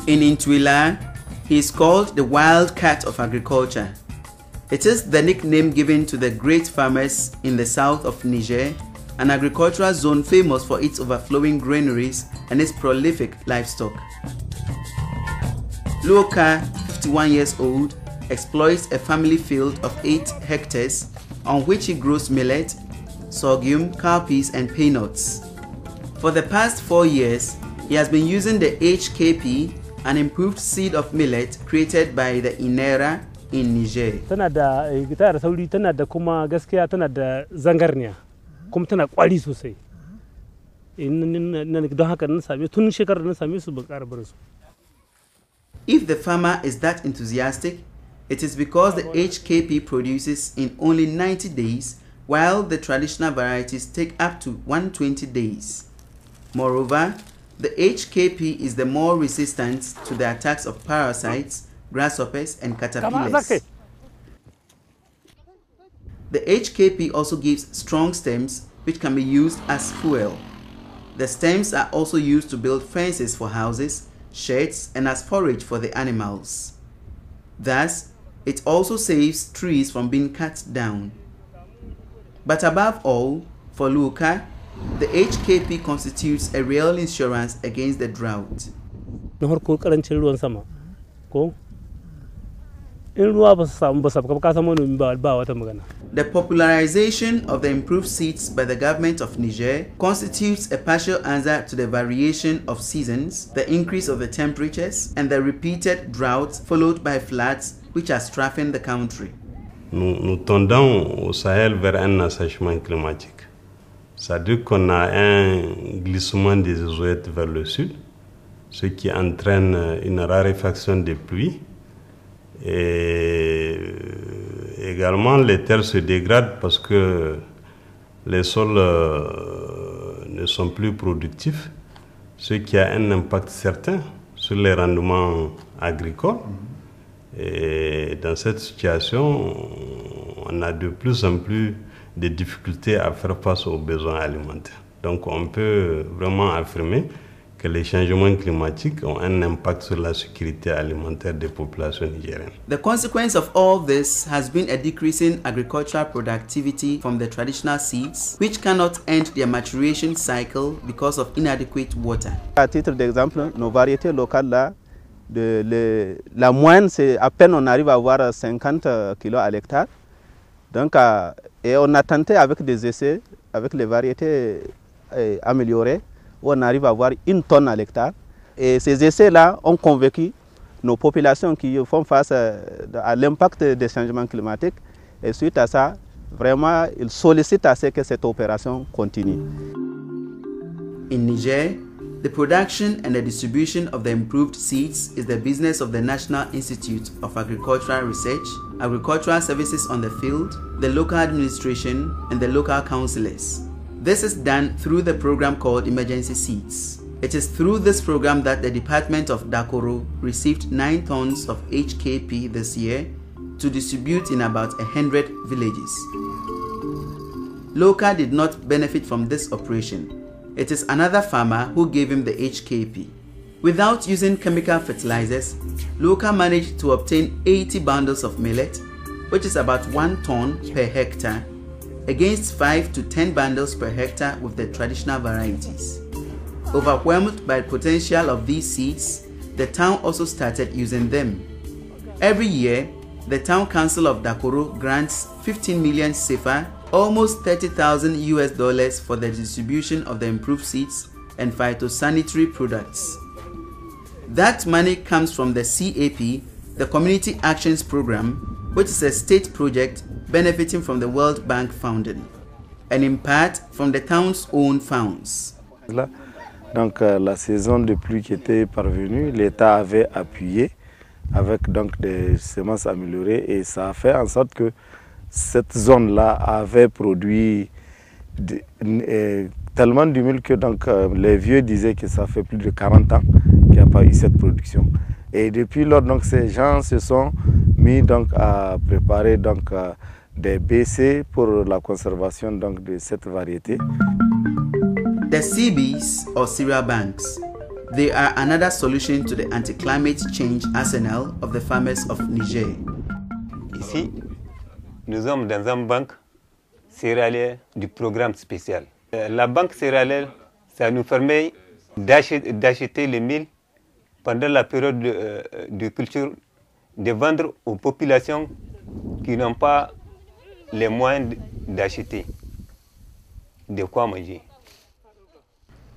In Intuila, he is called the wild cat of agriculture. It is the nickname given to the great farmers in the south of Niger, an agricultural zone famous for its overflowing granaries and its prolific livestock. Luoka, 51 years old, exploits a family field of 8 hectares on which he grows millet, sorghum, cowpeas and peanuts. For the past 4 years, he has been using the HKP, an improved seed of millet created by the Inera in Niger. Tana da gita da sauri, tana da kuma gaskiya tana da zangarniya, kuma tana kwari sosai. Don haka na same tun shekarar na same su ban ƙara barin su. If the farmer is that enthusiastic, it is because the HKP produces in only 90 days, while the traditional varieties take up to 120 days. Moreover, the HKP is the more resistant to the attacks of parasites, grasshoppers, and caterpillars. The HKP also gives strong stems which can be used as fuel. The stems are also used to build fences for houses, sheds, and as forage for the animals. Thus, it also saves trees from being cut down. But above all, for Luoka, the HKP constitutes a real insurance against the drought. The popularization of the improved seeds by the government of Niger constitutes a partial answer to the variation of seasons, the increase of the temperatures, and the repeated droughts followed by floods which are strafing the country. Nous tendons au Sahel vers un assèchement climatique. C'est-à-dire qu'on a un glissement des océans vers le sud, ce qui entraîne une raréfaction des pluies. Et également, les terres se dégradent parce que les sols ne sont plus productifs, ce qui a un impact certain sur les rendements agricoles. Et dans cette situation, on a de plus en plus de difficultés à faire face aux besoins alimentaires. Donc on peut vraiment affirmer que les changements climatiques ont un impact sur la sécurité alimentaire des populations nigériennes. The consequence of all this has been a decrease in agricultural productivity from the traditional seeds, which cannot end their maturation cycle because of inadequate water. À titre d'exemple, nos variétés locales là, la moyenne c'est à peine on arrive à avoir 50 kg à l'hectare. Donc, et on a tenté avec des essais, avec les variétés améliorées, où on arrive à avoir 1 tonne à l'hectare. Et ces essais-là ont convaincu nos populations qui font face à l'impact des changements climatiques. Et suite à ça, vraiment, ils sollicitent à ce que cette opération continue. In Niger, the production and the distribution of the improved seeds is the business of the National Institute of Agricultural Research, agricultural services on the field, the local administration, and the local councillors. This is done through the program called Emergency Seeds. It is through this program that the Department of Dakoro received 9 tons of HKP this year to distribute in about 100 villages. Loka did not benefit from this operation. It is another farmer who gave him the HKP. Without using chemical fertilizers, Loka managed to obtain 80 bundles of millet, which is about 1 ton per hectare, against 5 to 10 bundles per hectare with the traditional varieties. Overwhelmed by the potential of these seeds, the town also started using them. Every year, the town council of Dakoro grants 15 million sefa, almost $30,000 for the distribution of the improved seeds and phytosanitary products. That money comes from the CAP, the Community Actions Program, which is a state project benefiting from the World Bank funding, and in part from the town's own funds. Donc la saison de pluie qui était parvenue, l'État avait appuyé avec donc des semences améliorées et ça a fait en sorte que cette zone-là avait produit tellement d'huile que donc, les vieux disaient que ça fait plus de 40 ans qu'il n'y a pas eu cette production. Et depuis lors, donc, ces gens se sont mis donc, à préparer donc, des BC pour la conservation donc, de cette variété. The CBs, or cereal banks, they are another solution to the anti-climate change arsenal of the farmers of Niger. Ici, nous sommes dans une banque céréalière du programme spécial. La banque céréalière, ça nous permet d'acheter les mil pendant la période de culture, de vendre aux populations qui n'ont pas les moyens d'acheter de quoi manger.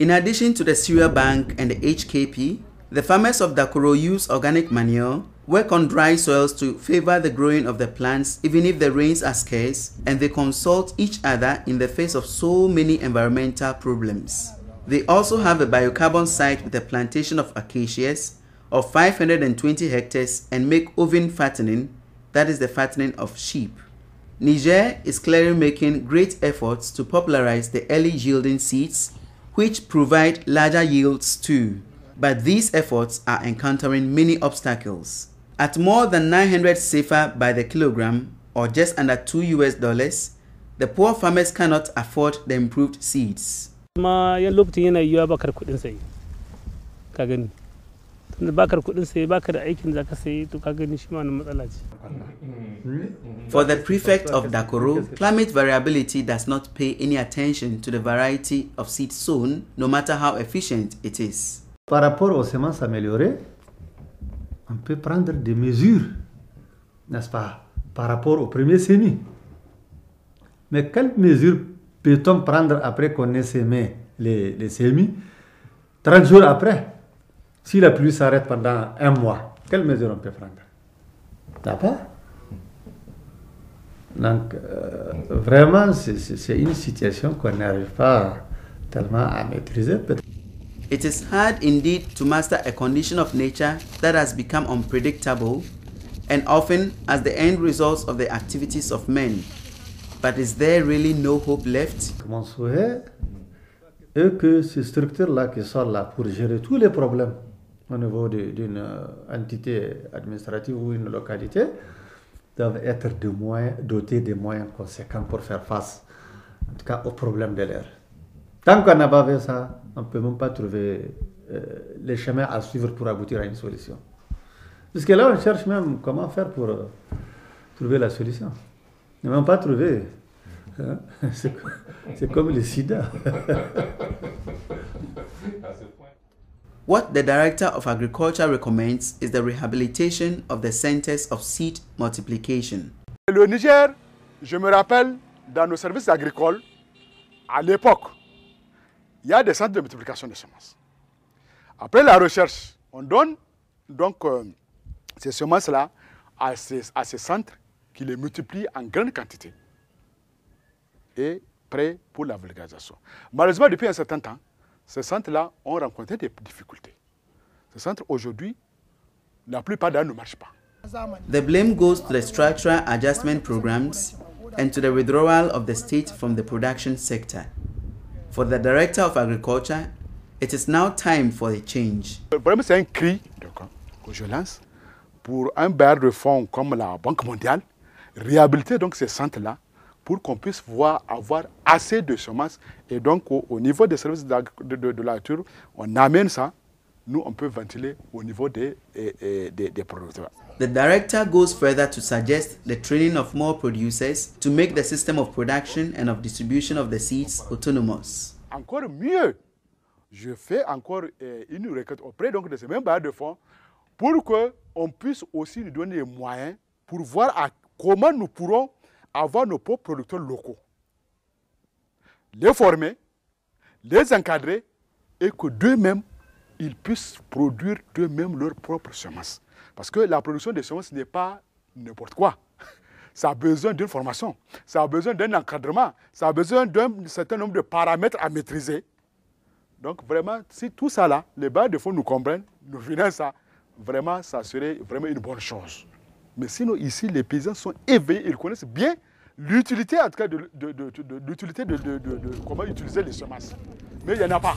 In addition to the cereal bank and the HKP, the farmers of Dakoro use organic manure, work on dry soils to favor the growing of the plants even if the rains are scarce, and they consult each other in the face of so many environmental problems. They also have a biocarbon site with a plantation of acacias of 520 hectares and make oven fattening, that is the fattening of sheep. Niger is clearly making great efforts to popularize the early yielding seeds, which provide larger yields too. But these efforts are encountering many obstacles. At more than 900 CFA by the kilogram, or just under $2, the poor farmers cannot afford the improved seeds. Ma ya lokacin yana yiwa bakar kudin sai ka gani tunda bakar kudin sai baka da aikin da ka sai to ka gani shi ma wannan matsala ce. For the prefect of Dakoro, climate variability does not pay any attention to the variety of seed sown, no matter how efficient it is. Par rapport aux semences améliorées, on peut prendre des mesures, n'est-ce pas, par rapport au premier semis. Mais quelles mesures peut-on prendre après qu'on ait semé les semis, 30 jours après, si la pluie s'arrête pendant un mois, quelles mesures on peut prendre? D'accord? Donc, vraiment, c'est une situation qu'on n'arrive pas tellement à maîtriser. It is hard indeed to master a condition of nature that has become unpredictable and often as the end results of the activities of men. But is there really no hope left? Mon souhait est que ces structures-là qui sont là pour gérer tous les problèmes au niveau d'une entité administrative ou une localité doivent être dotées de moyens conséquents pour faire face, en tout cas, aux problèmes de l'air. Tant qu'on n'a pas fait ça, on ne peut même pas trouver les chemins à suivre pour aboutir à une solution. Parce que là, on cherche même comment faire pour trouver la solution. On n'a même pas trouvé. Hein? C'est comme le sida. What the Director of Agriculture recommends is the rehabilitation of the centers of seed multiplication. Le Niger, je me rappelle, dans nos services agricoles, à l'époque, il y a des centres de multiplication de semences. Après la recherche, on donne donc ces semences-là à ces centres qui les multiplient en grande quantité et prêts pour la vulgarisation. Malheureusement, depuis un certain temps, ces centres-là ont rencontré des difficultés. Ces centres, aujourd'hui, la plupart d'entre eux ne marchent pas. The blame goes to the structural adjustment programs and to the withdrawal of the state from the production sector. For the Director of Agriculture, it is now time for a change. Le problème, c'est un cri que je lance pour un bailleur de fonds comme la Banque mondiale, réhabiliter donc ces centres-là pour qu'on puisse avoir assez de semences. Et donc, au niveau des services de la nature, on amène ça. Nous, on peut ventiler au niveau des producteurs. The director goes further to suggest the training of more producers to make the system of production and of distribution of the seeds autonomous. Encore mieux, je fais encore une requête auprès donc de ces mêmes bailleurs de fonds pour qu'on puisse aussi nous donner les moyens pour voir comment nous pourrons avoir nos propres producteurs locaux. Les former, les encadrer et que d'eux-mêmes, ils puissent produire d'eux-mêmes leurs propres semences. Parce que la production des semences n'est pas n'importe quoi. Ça a besoin d'une formation, ça a besoin d'un encadrement, ça a besoin d'un certain nombre de paramètres à maîtriser. Donc vraiment, si tout ça là, les bailleurs de fonds nous comprennent, nous financent ça, vraiment, ça serait vraiment une bonne chose. Mais sinon, ici, les paysans sont éveillés, ils connaissent bien l'utilité, en tout cas, l'utilité de comment utiliser les semences. Mais il n'y en a pas.